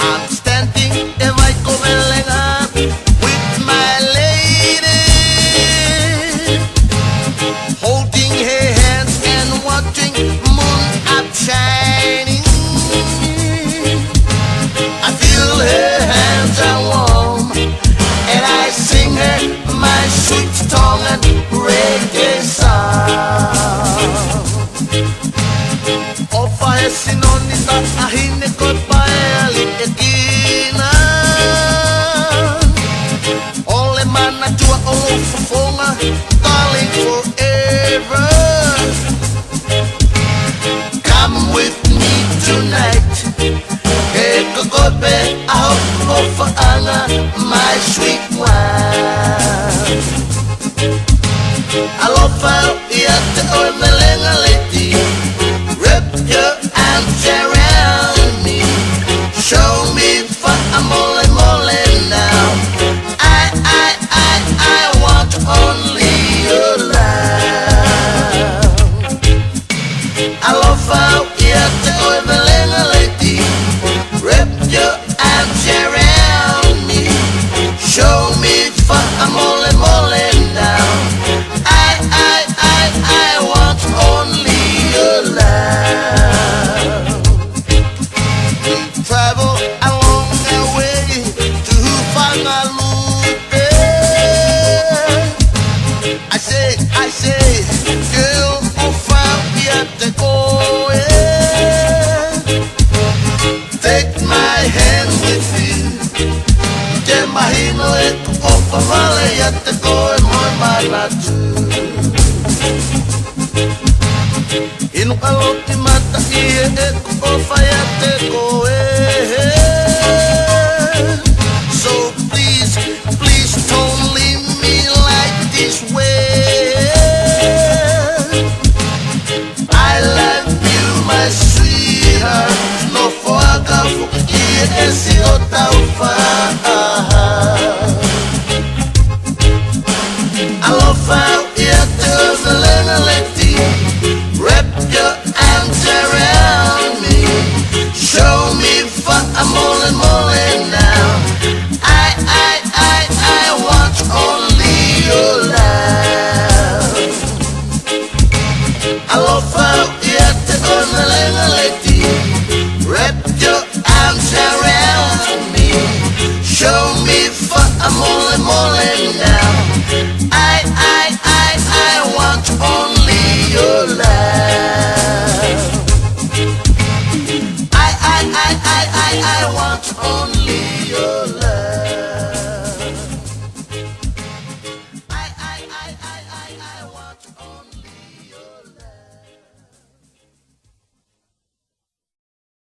I'm standing in my Velenga with my lady, holding her hands and watching moon up shining. I feel her hands are warm, and I sing her my sweet song and reggae song. Ofa sinonita ahine ko paeli ekina. Ole mana tua olo fofonga, darling forever. Come with me tonight. Eko kope aho ofa anga my sweet wine. Alofa iate oi melenga lady. Wrap your arms around me. Show me for a mole mole now. I want only your love. I love how you do it, Velenga lady. Wrap your arms around me. Show me for a mole mole now. I want only your love. Travel a long way to Fangalupe. I say, girl, ofa te go. Take my hand with you. Te imagino tu ofa vale te go muy malatu. Inukaloti mata iye ko ofa te go. So please don't leave me like this way. I love you, my sweetheart. No foga iye esi otaufa. I love how you do the lady. Wrap your arms around me. Show me for a mole mole now. I want only your love. I love how you do the lady. Wrap your arms around me. Show me for a mole mole now. I want only your love. I want only your love.